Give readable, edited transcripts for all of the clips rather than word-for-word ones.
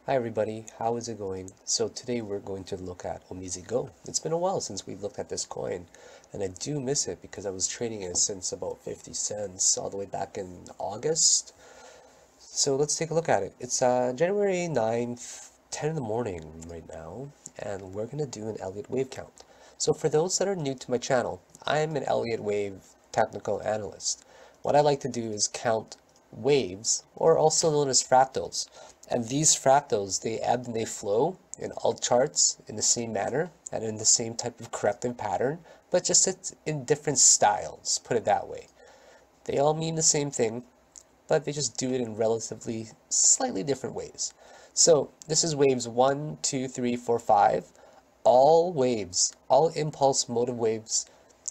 Hi everybody, how is it going? So today we're going to look at OmiseGo. It's been a while since we've looked at this coin, and I do miss it because I was trading it since about 50 cents all the way back in August. So let's take a look at it. It's January 9th, 10 in the morning right now, and we're going to do an Elliot Wave count. So for those that are new to my channel, I'm an Elliot Wave technical analyst. What I like to do is count waves, or also known as fractals. And these fractals, they ebb and they flow in all charts in the same manner and in the same type of corrective pattern, but just it's in different styles, put it that way. They all mean the same thing, but they just do it in relatively slightly different ways. So this is waves 1, 2, 3, 4, 5. All waves, all impulse motive waves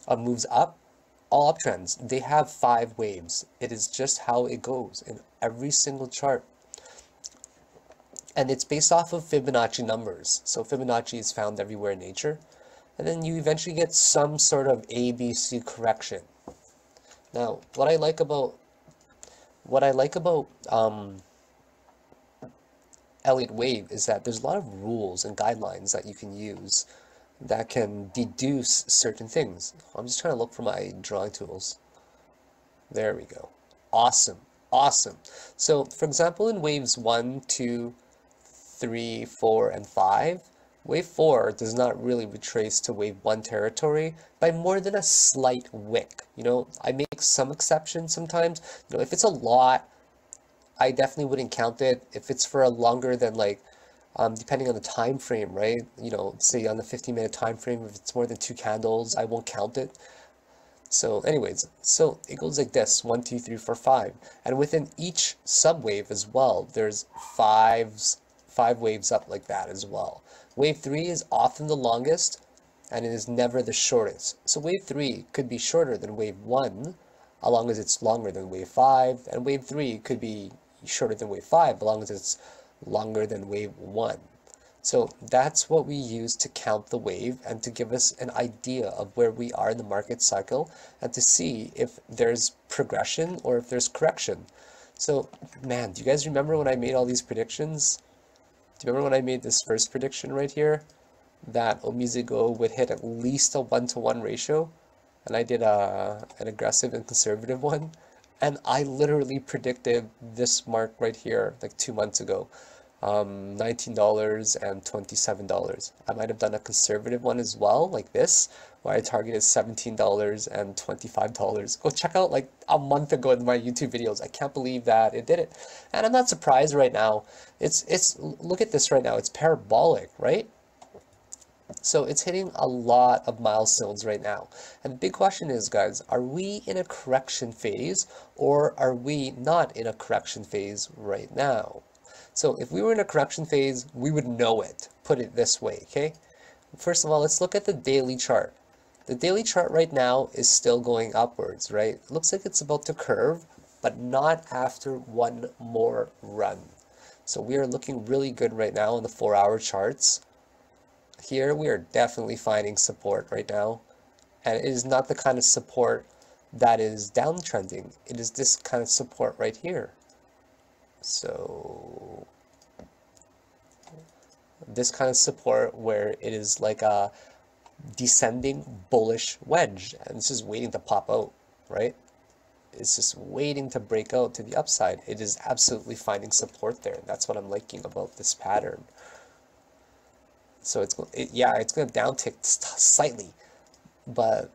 moves up, all uptrends, they have 5 waves. It is just how it goes in every single chart. And it's based off of Fibonacci numbers. So Fibonacci is found everywhere in nature. And then you eventually get some sort of ABC correction. Now, what I like about Elliot Wave is that there's a lot of rules and guidelines that you can use that can deduce certain things. I'm just trying to look for my drawing tools. There we go. Awesome. Awesome. So, for example, in waves 1, 2, 3, 4, and 5, wave 4 does not really retrace to wave 1 territory by more than a slight wick. You know, I make some exceptions sometimes. You know, if it's a lot, I definitely wouldn't count it. If it's for a longer than depending on the time frame, right? You know, say on the 15-minute time frame, if it's more than 2 candles, I won't count it. So anyways, so it goes like this, 1, 2, 3, 4, 5. And within each subwave as well, there's 5 waves up like that as well. Wave 3 is often the longest, and it is never the shortest. So wave 3 could be shorter than wave 1, as long as it's longer than wave 5, and wave 3 could be shorter than wave 5, as long as it's longer than wave 1. So that's what we use to count the wave and to give us an idea of where we are in the market cycle and to see if there's progression or if there's correction. So, man, do you guys remember when I made all these predictions? Do you remember when I made this first prediction right here? That OmiseGo would hit at least a 1-to-1 ratio? And I did an aggressive and conservative one. And I literally predicted this mark right here like 2 months ago. $19 and $27. I might have done a conservative one as well, like this, where I targeted $17 and $25. Go check out like a month ago in my YouTube videos. I can't believe that it did it. And I'm not surprised right now. Look at this right now. It's parabolic, right? So it's hitting a lot of milestones right now. And the big question is, guys, are we in a correction phase or are we not in a correction phase right now? So if we were in a correction phase, we would know it. Put it this way, okay? First of all, let's look at the daily chart. The daily chart right now is still going upwards, right? It looks like it's about to curve, but not after one more run. So we are looking really good right now on the 4-hour charts. Here we are definitely finding support right now. And it is not the kind of support that is downtrending. It is this kind of support right here. So this kind of support where it is like a descending bullish wedge and it's just waiting to pop out, right? It's just waiting to break out to the upside. It is absolutely finding support there. That's what I'm liking about this pattern. So it's going to downtick slightly, but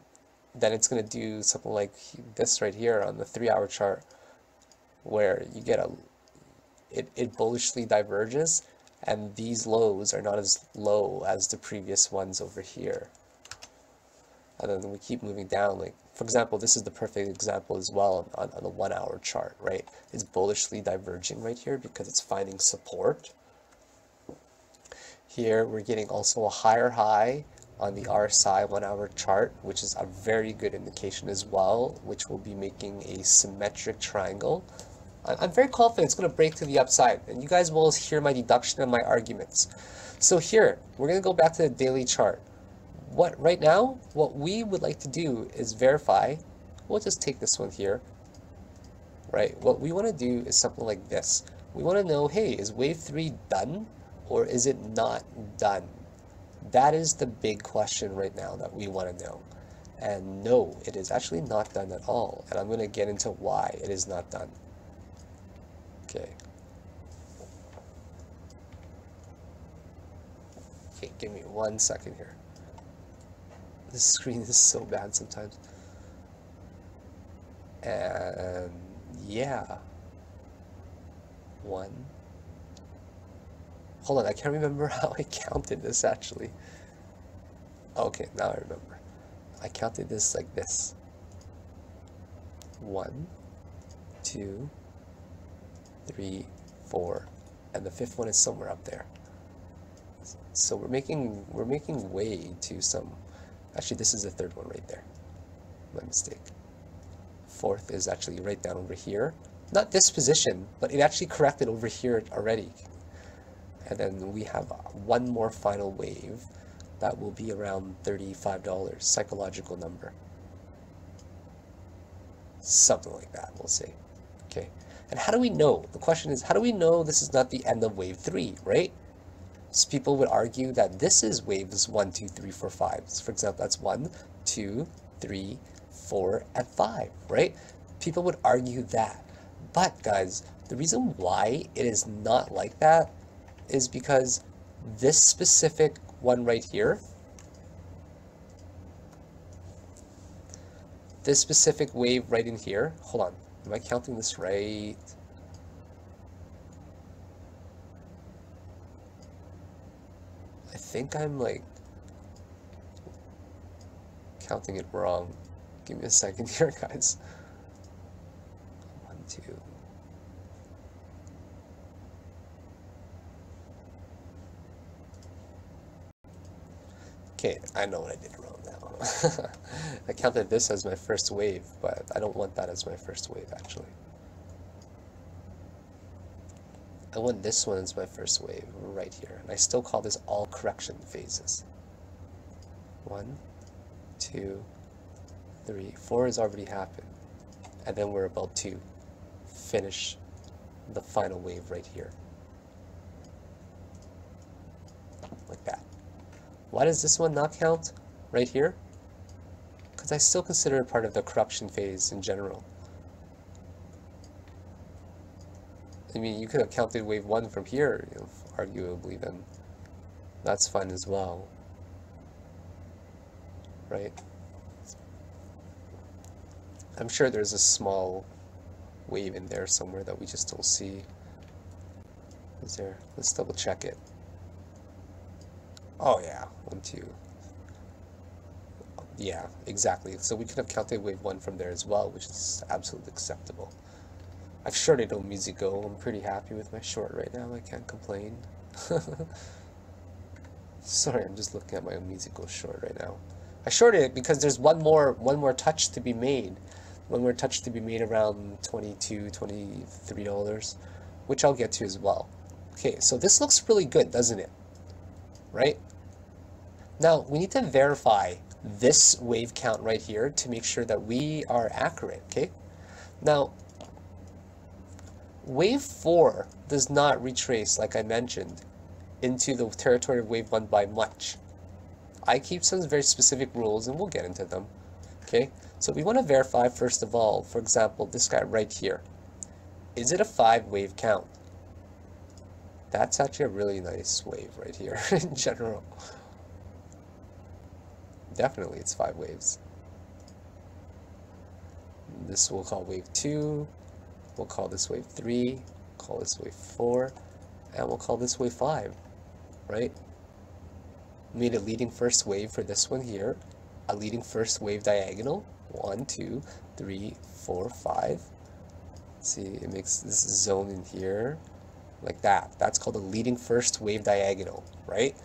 then it's going to do something like this right here on the 3-hour chart, where you get it bullishly diverges, and these lows are not as low as the previous ones over here. And then we keep moving down. Like, for example, this is the perfect example as well on the 1-hour chart, right? It's bullishly diverging right here because it's finding support. Here we're getting also a higher high on the RSI 1-hour chart, which is a very good indication as well, which will be making a symmetric triangle. I'm very confident it's going to break to the upside, and you guys will hear my deduction and my arguments. So here, we're going to go back to the daily chart. Right now, what we would like to do is verify. We'll just take this one here, right? What we want to do is something like this. We want to know, hey, is wave 3 done or is it not done? That is the big question right now that we want to know. And no, it is actually not done at all. And I'm going to get into why it is not done. Okay. Okay, give me 1 second here. This screen is so bad sometimes. And yeah. 1. Hold on, I can't remember how I counted this actually. Okay, now I remember. I counted this like this. 1, 2, 3, 4, and the 5th one is somewhere up there. So we're making way to some. Actually, this is the 3rd one right there. My mistake. 4th is actually right down over here. Not this position, but it actually corrected over here already. And then we have one more final wave that will be around $35, psychological number. Something like that, we'll see. Okay. And how do we know? The question is, how do we know this is not the end of wave 3, right? So people would argue that this is waves 1, 2, 3, 4, 5. So for example, that's 1, 2, 3, 4, and 5, right? People would argue that. But guys, the reason why it is not like that is because this specific one right here, this specific wave right in here, hold on, am I counting this right? I think I'm like counting it wrong. Give me a second here, guys. 1, 2. Okay, I know what I did wrong now. I counted this as my first wave, but I don't want that as my first wave, actually. I want this one as my first wave, right here. And I still call this all correction phases. 1, 2, 3, 4 has already happened. And then we're about to finish the final wave right here. Like that. Why does this one not count right here? Because I still consider it part of the correction phase in general. I mean, you could have counted wave 1 from here, you know, arguably, then that's fine as well, right? I'm sure there's a small wave in there somewhere that we just don't see. Is there? Let's double check it. Oh yeah, 1, 2. Yeah, exactly. So we could have counted wave 1 from there as well, which is absolutely acceptable. I've shorted OmiseGo. I'm pretty happy with my short right now. I can't complain. Sorry, I'm just looking at my OmiseGo short right now. I shorted it because there's one more touch to be made. One more touch to be made around $22, $23, which I'll get to as well. Okay, so this looks really good, doesn't it? Right? Now, we need to verify this wave count right here to make sure that we are accurate, okay? Now, wave 4 does not retrace, like I mentioned, into the territory of wave 1 by much. I keep some very specific rules, and we'll get into them, okay? So we want to verify, first of all, for example, this guy right here. Is it a 5 wave count? That's actually a really nice wave right here in general. Definitely it's 5 waves. This we'll call wave 2. We'll call this wave 3. Call this wave 4. And we'll call this wave 5. Right? Made a leading first wave for this one here. A leading first wave diagonal. 1, 2, 3, 4, 5. See, it makes this zone in here. Like that. That's called a leading first wave diagonal, right?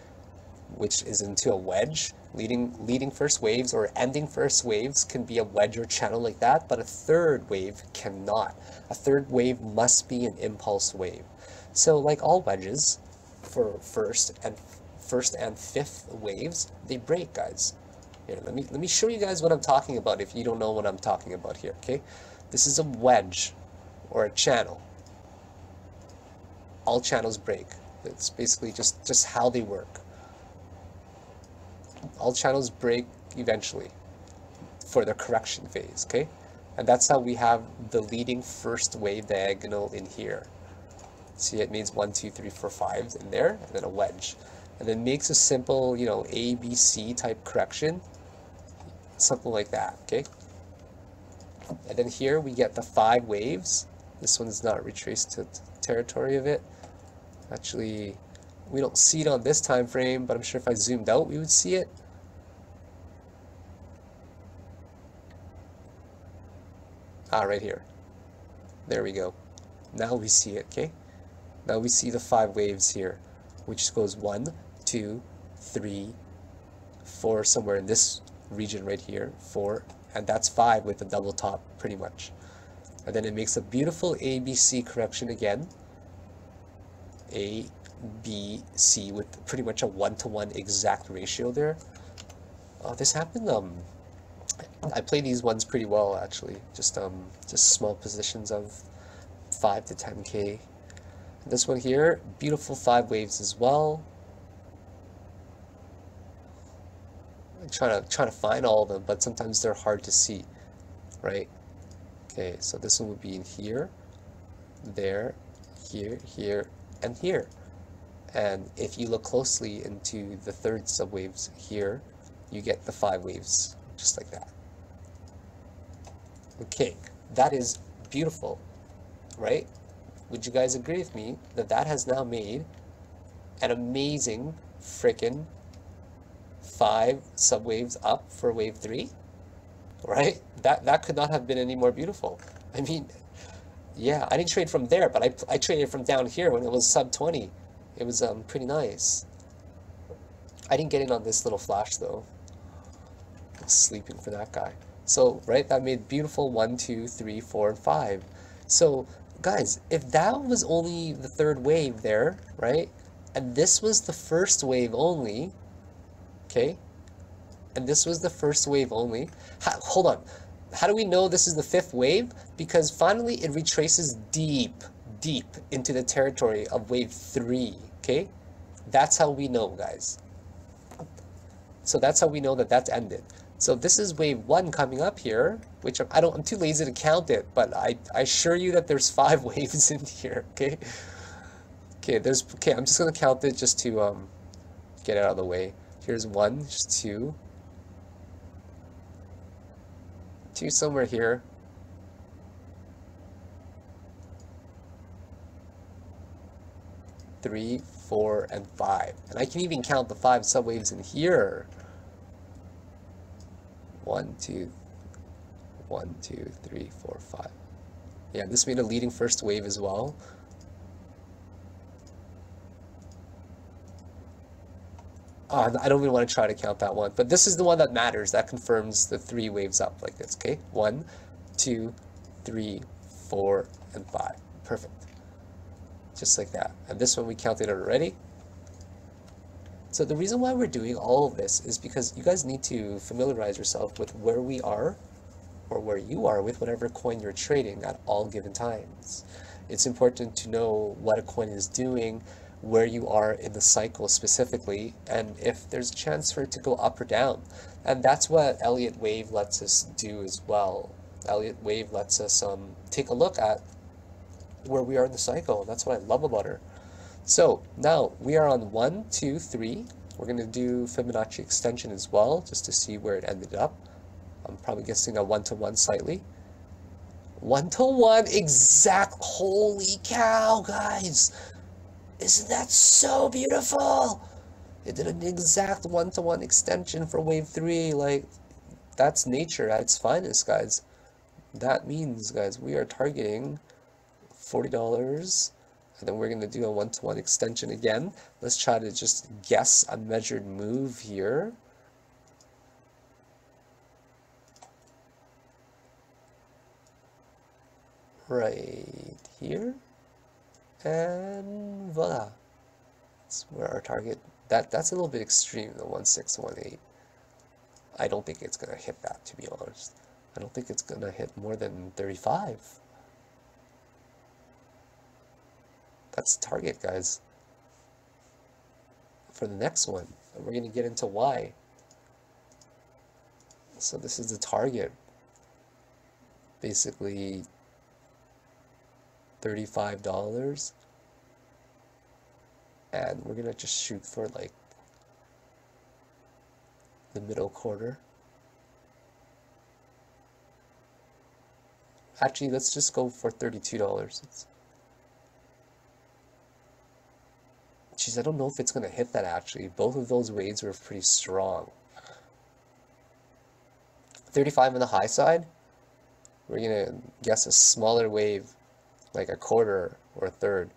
Which is into a wedge. Leading first waves or ending first waves can be a wedge or channel like that, but a third wave cannot. A third wave must be an impulse wave. So like all wedges, for first and fifth waves, they break, guys. Here, let me show you guys what I'm talking about if you don't know what I'm talking about here, okay? This is a wedge or a channel. all channels break. It's basically just how they work. All channels break eventually for the correction phase, okay? And that's how we have the leading first wave diagonal in here. See, it means 1, 2, 3, 4, 5 in there, and then a wedge. And then makes a simple, you know, A, B, C type correction, something like that, okay? And then here we get the 5 waves. This one is not retraced to territory of it. Actually, we don't see it on this time frame, but I'm sure if I zoomed out, we would see it. Ah, right here. There we go. Now we see it, okay? Now we see the 5 waves here, which goes 1, 2, 3, 4, somewhere in this region right here, 4, and that's 5 with a double top, pretty much. And then it makes a beautiful ABC correction again. A, B, C with pretty much a 1-to-1 exact ratio there. This happened, I play these ones pretty well actually, just small positions of 5 to 10K. This one here, beautiful 5 waves as well. I'm trying to find all of them, but sometimes they're hard to see, right? Okay, so this one would be in here, there, here, here, and here. And if you look closely into the third subwaves here, you get the 5 waves, just like that. Okay, that is beautiful, right? Would you guys agree with me that that has now made an amazing frickin' 5 subwaves up for wave 3, right? That could not have been any more beautiful. I mean, yeah, I didn't trade from there, but I traded from down here when it was sub 20. It was pretty nice. I didn't get in on this little flash though. I was sleeping for that guy. So, right, that made beautiful 1, 2, 3, 4, and 5. So, guys, if that was only the third wave there, right, and this was the first wave only, okay, and this was the first wave only, hold on, how do we know this is the 5th wave? Because finally it retraces deep into the territory of wave 3, okay? That's how we know, guys. So that's how we know that that's ended. So this is wave 1 coming up here, which I'm too lazy to count it, but I assure you that there's 5 waves in here, okay? Okay, I'm just gonna count it just to get it out of the way. Here's 1, here's 2. 2 somewhere here. 3, 4, and 5. And I can even count the 5 subwaves in here. 1, 2, 3, 4, 5. Yeah, this made a leading first wave as well. I don't even want to try to count that one, but this is the one that matters. That confirms the 3 waves up like this, okay? 1, 2, 3, 4, and 5. Perfect. Just like that. And this one we counted already. So the reason why we're doing all of this is because you guys need to familiarize yourself with where we are, or where you are with whatever coin you're trading at all given times. It's important to know what a coin is doing, where you are in the cycle specifically, and if there's a chance for it to go up or down. And that's what Elliot Wave lets us do as well. Elliot Wave lets us take a look at where we are in the cycle. That's what I love about her. So now we are on 1, 2, 3. We're going to do Fibonacci extension as well, just to see where it ended up. I'm probably guessing a 1-to-1 slightly. 1-to-1 exact. Holy cow, guys! Isn't that so beautiful? It did an exact 1-to-1 extension for wave 3. Like, that's nature at its finest, guys. That means, guys, we are targeting $40, and then we're going to do a 1-to-1 extension again. Let's try to just guess a measured move here. Right here, and voila. That's where our target. That's a little bit extreme, the 1618. I don't think it's going to hit that, to be honest. I don't think it's going to hit more than 35. That's the target, guys, for the next one. And we're going to get into why. So this is the target. Basically $35. And we're going to just shoot for like the middle quarter. Actually, let's just go for $32. Jeez, I don't know if it's going to hit that actually. Both of those waves were pretty strong. 35 on the high side. We're going to guess a smaller wave, like a quarter or a third.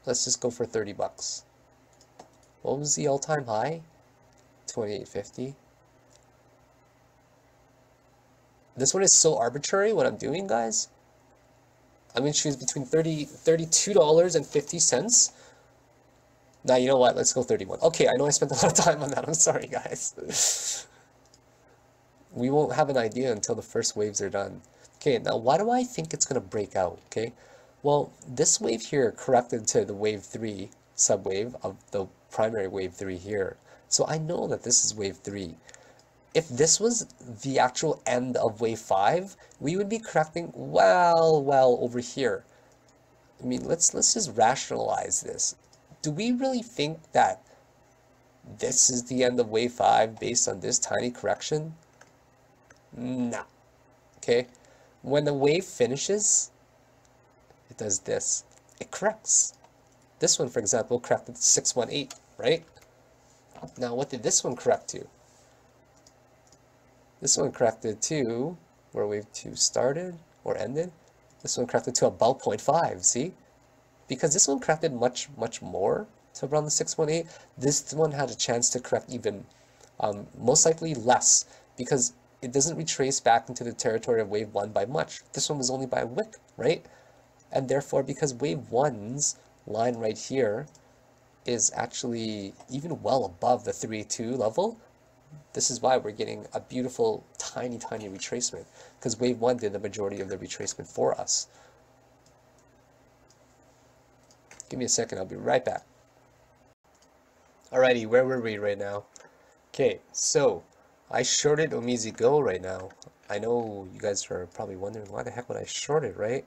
Let's just go for $30. What was the all-time high? 28.50. This one is so arbitrary what I'm doing, guys. I'm going to choose between $32.50. Now, you know what? Let's go 31. Okay, I know I spent a lot of time on that. I'm sorry, guys. We won't have an idea until the first waves are done. Okay, now why do I think it's going to break out? Okay, well, this wave here corrected to the wave 3 subwave of the primary wave 3 here. So I know that this is wave 3. If this was the actual end of wave 5, we would be correcting well over here. I mean, let's just rationalize this. Do we really think that this is the end of wave 5 based on this tiny correction? No. Okay? When the wave finishes, it does this. It corrects. This one, for example, corrected to 618, right? Now, what did this one correct to? This one corrected to where wave 2 started or ended. This one corrected to about 0.5, see? Because this one corrected much more to around the 618. This one had a chance to correct even most likely less, because it doesn't retrace back into the territory of wave 1 by much. This one was only by a wick, right? And therefore, because wave 1's line right here is actually even well above the 3.2 level, this is why we're getting a beautiful tiny retracement, because wave 1 did the majority of the retracement for us. Give me a second, I'll be right back. Alrighty, where were we right now? Okay, so I shorted OmiseGo right now. I know you guys are probably wondering why the heck would I short it, right?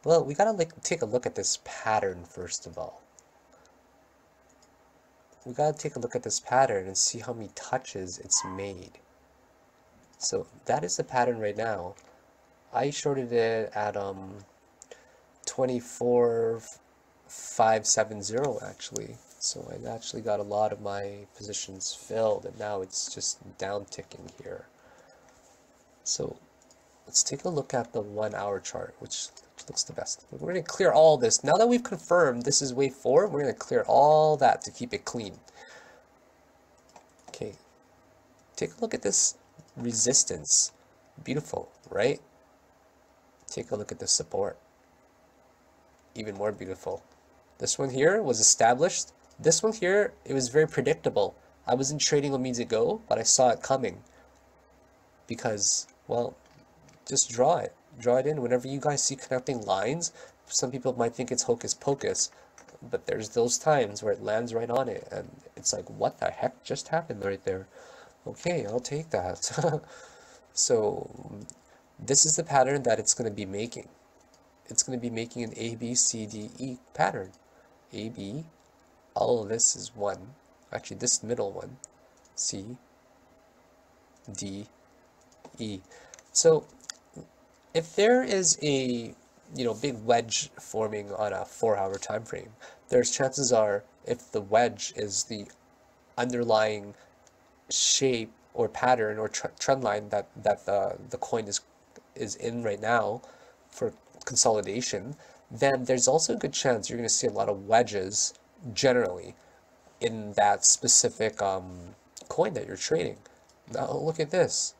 Well, we gotta take a look at this pattern first of all. We gotta take a look at this pattern and see how many touches it's made. So that is the pattern right now. I shorted it at 24,570 actually. So I actually got a lot of my positions filled, and now it's just down ticking here. So let's take a look at the 1 hour chart, which looks the best. We're going to clear all this. Now that we've confirmed this is wave 4, we're going to clear all that to keep it clean. Okay, take a look at this resistance. Beautiful, right? Take a look at the support. Even more beautiful. This one here was established. This one here, it was very predictable. I wasn't trading OmiseGo, but I saw it coming. Because, well, just draw it. Draw it in. Whenever you guys see connecting lines, some people might think it's hocus pocus, but there's those times where it lands right on it, and it's like, what the heck just happened right there? Okay, I'll take that. So this is the pattern that it's going to be making. It's going to be making an A, B, C, D, E pattern. A, B, all of this is 1. Actually, this middle one, C, D, E. So if there is a big wedge forming on a 4-hour time frame, there's chances are, if the wedge is the underlying shape or pattern or trend line that the coin is in right now for consolidation, then there's also a good chance you're going to see a lot of wedges generally in that specific coin that you're trading. Now look at this.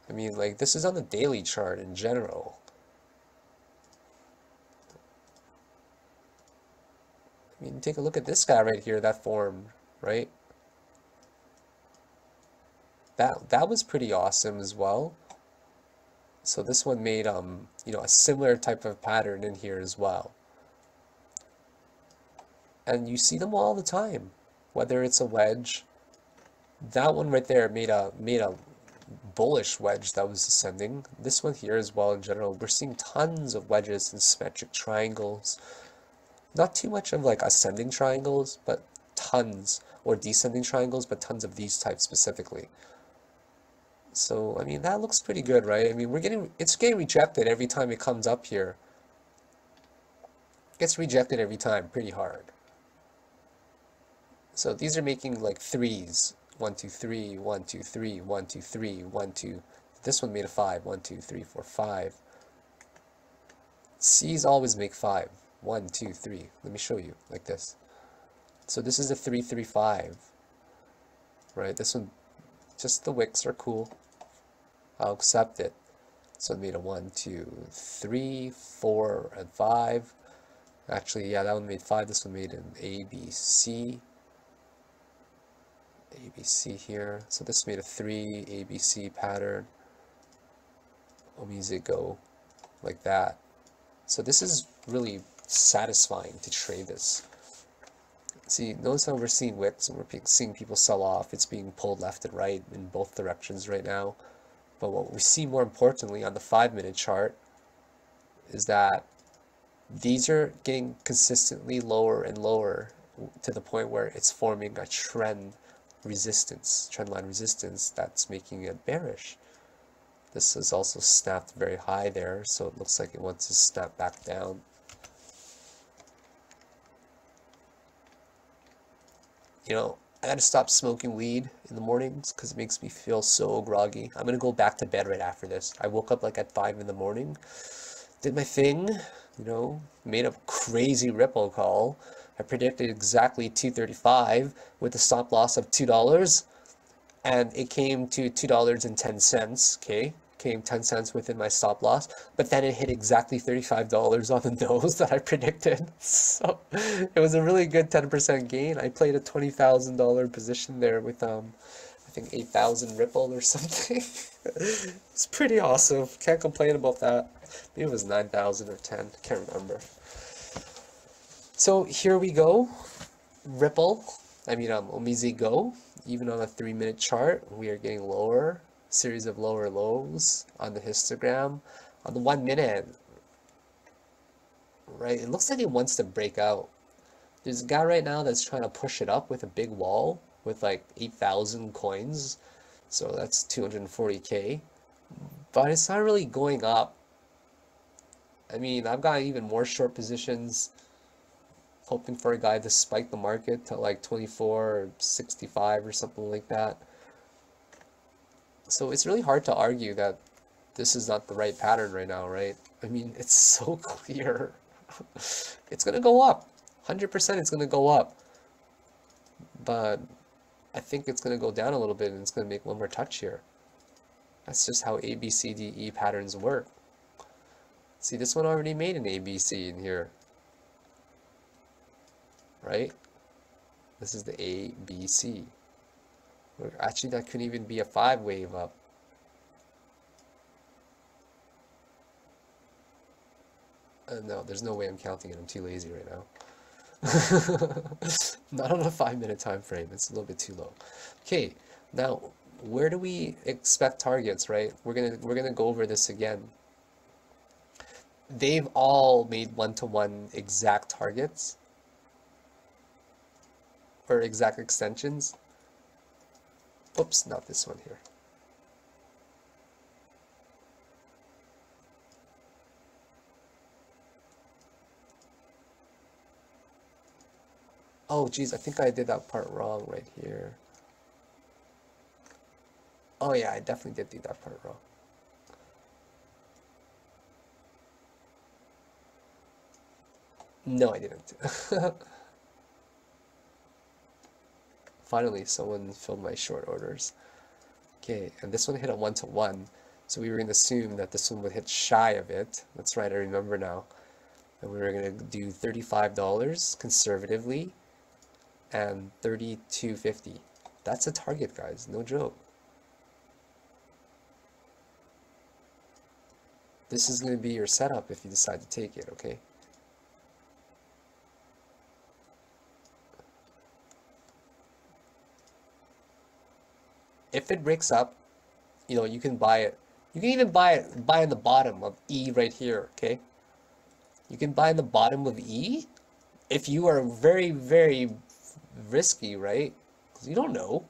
I mean, like, this is on the daily chart in general. I mean, take a look at this guy right here that formed, right? That was pretty awesome as well. So this one made you know, a similar type of pattern in here as well. And you see them all the time, whether it's a wedge. That one right there made a bullish wedge that was ascending. This one here as well in general, we're seeing tons of wedges and symmetric triangles. Not too much of like ascending triangles, but tons, or descending triangles, but tons of these types specifically. So, I mean, that looks pretty good, right? I mean, it's getting rejected every time it comes up here. It gets rejected every time, pretty hard. So these are making like threes. 1, 2, 3, 1, 2, 3, 1, 2, 3, 1, 2. This one made a 5. 1, 2, 3, 4, 5. C's always make 5. 1, 2, 3. Let me show you like this. So this is a 3, 3, 5. Right? This one, just the wicks are cool. I'll accept it. So it made a 1, 2, 3, 4, and 5. Actually, yeah, that one made 5. This one made an A, B, C. ABC here. So this made a 3 ABC pattern. OmiseGo like that. So this is really satisfying to trade this. See, notice how we're seeing wicks and we're seeing people sell off. It's being pulled left and right in both directions right now. But what we see more importantly on the 5-minute chart is that these are getting consistently lower and lower to the point where it's forming a trendline resistance that's making it bearish. This is also snapped very high there, so it looks like it wants to snap back down. You know, I gotta stop smoking weed in the mornings because it makes me feel so groggy. I'm gonna go back to bed right after this. I woke up like at 5 in the morning, did my thing, you know, made a crazy Ripple call. I predicted exactly 235 with a stop loss of $2, and it came to $2.10. Okay, came 10 cents within my stop loss, but then it hit exactly $35 on the nose that I predicted. So it was a really good 10% gain. I played a $20,000 position there with I think 8,000 Ripple or something. It's pretty awesome. Can't complain about that. Maybe it was 9,000 or 10. Can't remember. So here we go. Ripple. I mean, OmiseGo. Even on a 3-minute chart, we are getting lower. Series of lower lows on the histogram. On the 1 minute, right? It looks like it wants to break out. There's a guy right now that's trying to push it up with a big wall with like 8,000 coins. So that's 240K. But it's not really going up. I mean, I've got even more short positions, hoping for a guy to spike the market to like 24 or 65 or something like that. So it's really hard to argue that this is not the right pattern right now, right? I mean, it's so clear. It's going to go up. 100% it's going to go up. But I think it's going to go down a little bit and it's going to make one more touch here. That's just how ABCDE patterns work. See, this one already made an ABC in here, right? This is the ABC. Actually, that couldn't even be a 5-wave up. No, there's no way I'm counting it. I'm too lazy right now. Not on a 5-minute time frame. It's a little bit too low. Okay, now where do we expect targets, right? We're gonna go over this again. They've all made one-to-one exact targets or exact extensions. Oops, not this one here. Oh, geez, I think I did that part wrong right here. Oh yeah, I definitely did do that part wrong. No, I didn't. Finally, someone filled my short orders. Okay, and this one hit a 1-to-1. So we were going to assume that this one would hit shy of it. That's right, I remember now. And we were going to do $35 conservatively and $32.50. That's a target, guys, no joke. This is going to be your setup if you decide to take it, okay? If it breaks up, you know, you can buy it. You can even buy in the bottom of E right here, okay? You can buy in the bottom of E if you are very, very risky, right? Because you don't know.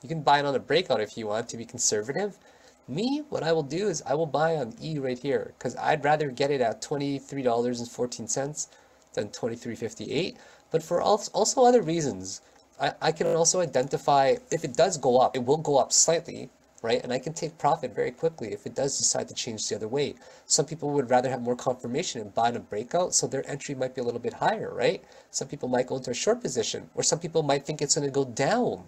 You can buy it on a breakout if you want to be conservative. Me, what I will do is I will buy on E right here because I'd rather get it at $23.14 than $23.58. But for also other reasons, I can also identify if it does go up, it will go up slightly, right? And I can take profit very quickly if it does decide to change the other way. Some people would rather have more confirmation and buy in a breakout, so their entry might be a little bit higher, right? Some people might go into a short position, or some people might think it's going to go down.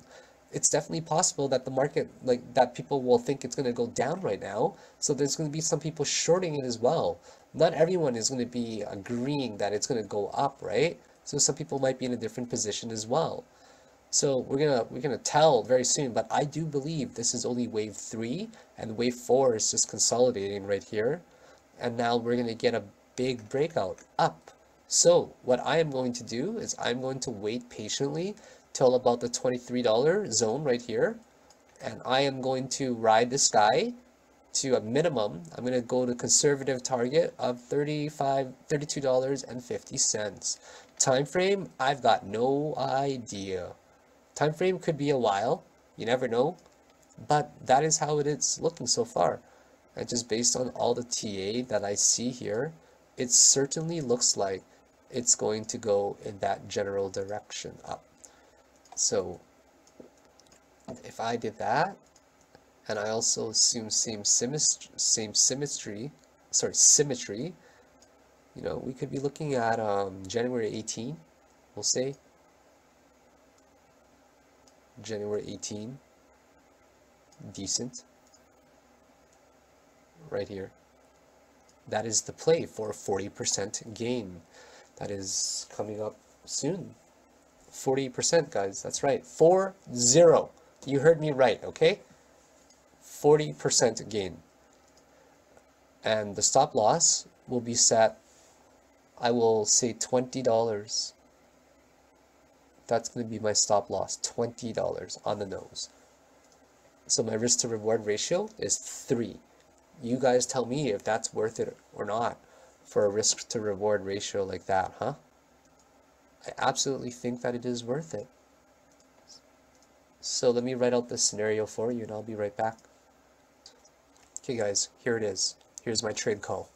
It's definitely possible that the market, like that people will think it's going to go down right now. So there's going to be some people shorting it as well. Not everyone is going to be agreeing that it's going to go up, right? So some people might be in a different position as well. So we're gonna tell very soon, but I do believe this is only wave 3 and wave 4 is just consolidating right here. And now we're gonna get a big breakout up. So what I am going to do is I'm going to wait patiently till about the $23 zone right here. And I am going to ride this guy to a minimum. I'm going to go to conservative target of $32.50. Time frame, I've got no idea. Time frame could be a while, you never know, but that is how it is looking so far. And just based on all the TA that I see here, it certainly looks like it's going to go in that general direction up. So if I did that, and I also assume symmetry, you know, we could be looking at January 18, we'll say. January 18, decent, right here. That is the play for a 40% gain. That is coming up soon. 40%, guys, that's right, 40. You heard me right, okay? 40% gain. And the stop loss will be set, I will say $20. That's going to be my stop loss, $20 on the nose. So my risk to reward ratio is 3. You guys tell me if that's worth it or not for a risk to reward ratio like that, huh? I absolutely think that it is worth it. So let me write out this scenario for you and I'll be right back. Okay guys, here it is. Here's my trade call.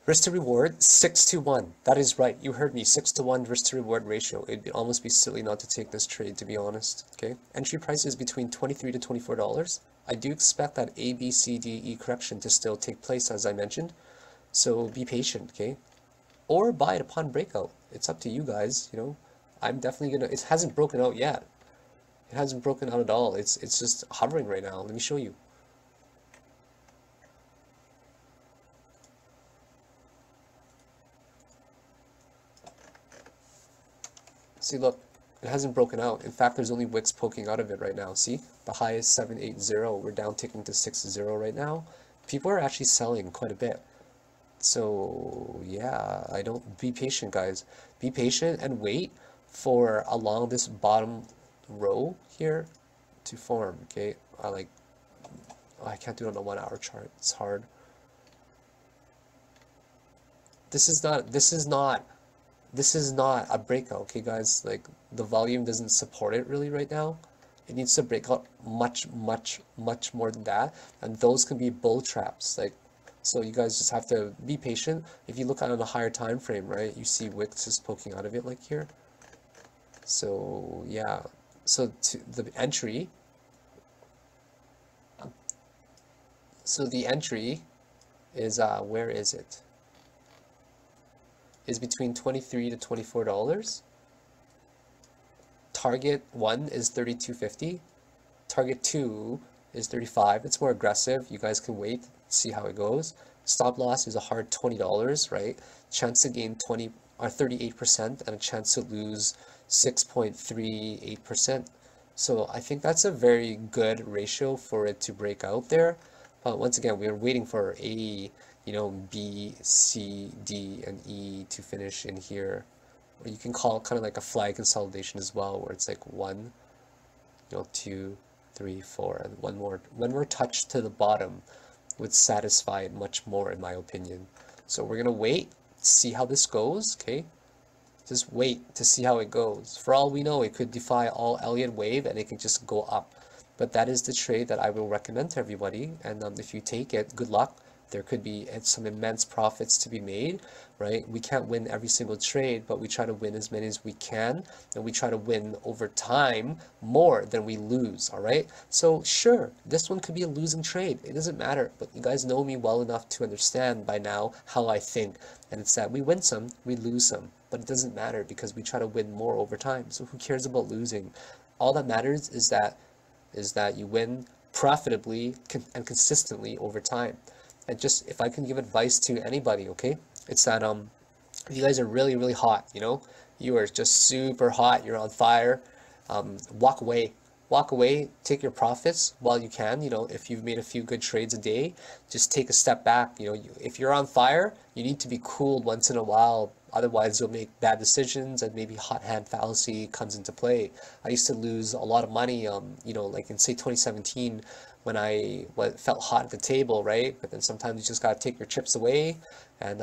Risk to reward, 6-to-1. That is right, you heard me, 6-to-1 risk to reward ratio. It'd almost be silly not to take this trade, to be honest, okay? Entry price is between $23 to $24. I do expect that A, B, C, D, E correction to still take place, as I mentioned. So be patient, okay? Or buy it upon breakout. It's up to you guys, you know? I'm definitely gonna, it hasn't broken out yet. It hasn't broken out at all. It's just hovering right now. Let me show you. See, look, it hasn't broken out. In fact, there's only wicks poking out of it right now. See, the high is 780. We're down ticking to 60 right now. People are actually selling quite a bit. So yeah, be patient, guys. Be patient and wait for along this bottom row here to form. Okay, I can't do it on a 1 hour chart. It's hard. This is not a breakout, okay guys? Like, the volume doesn't support it really right now. It needs to break out much more than that, and those can be bull traps. Like, so you guys just have to be patient. If you look at it on a higher time frame, right, you see wicks just poking out of it like here. So yeah, so to the entry, is where is it? Is between $23 to $24. Target 1 is $32.50. Target 2 is $35. It's more aggressive. You guys can wait, see how it goes. Stop loss is a hard $20, right? Chance to gain 38% and a chance to lose 6.38%. So I think that's a very good ratio for it to break out there. But once again, we are waiting for A, B, C, D, and E to finish in here. Or you can call it kind of like a flag consolidation as well, where it's like 1, 2, 3, 4, and one more. One more touch to the bottom would satisfy it much more, in my opinion. So we're gonna wait, see how this goes, okay? Just wait to see how it goes. For all we know, it could defy all Elliot Wave and it could just go up. But that is the trade that I will recommend to everybody. And if you take it, good luck. There could be some immense profits to be made, right? We can't win every single trade, but we try to win as many as we can, and we try to win over time more than we lose, all right? So sure, this one could be a losing trade. It doesn't matter, but you guys know me well enough to understand by now how I think, and it's that we win some, we lose some, but it doesn't matter because we try to win more over time. So who cares about losing? All that matters is that you win profitably and consistently over time. And just, if I can give advice to anybody, okay, it's that if you guys are really, really hot, you are just super hot, you're on fire, walk away. Walk away, take your profits while you can. If you've made a few good trades a day, just take a step back. If you're on fire, you need to be cooled once in a while. Otherwise, you'll make bad decisions and maybe hot hand fallacy comes into play. I used to lose a lot of money, like in, say, 2017, when I felt hot at the table, right? But then sometimes you just gotta take your chips away, and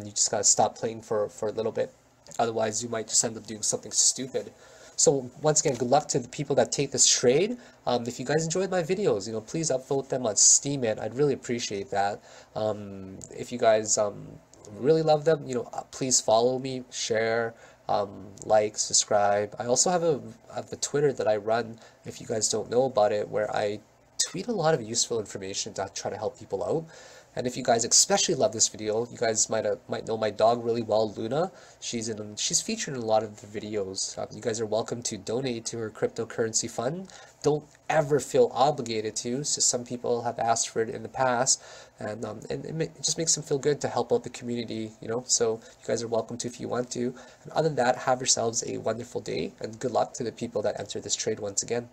you just gotta stop playing for a little bit. Otherwise, you might just end up doing something stupid. So once again, good luck to the people that take this trade. If you guys enjoyed my videos, please upvote them on steemit. I'd really appreciate that. If you guys really love them, please follow me, share, like, subscribe. I also have a Twitter that I run, if you guys don't know about it, where I tweet a lot of useful information to try to help people out. And if you guys especially love this video, you guys might know my dog really well, Luna. She's featured in a lot of the videos. You guys are welcome to donate to her cryptocurrency fund. Don't ever feel obligated to. So some people have asked for it in the past, and it just makes them feel good to help out the community, So you guys are welcome to if you want to. And other than that, have yourselves a wonderful day, and good luck to the people that enter this trade once again.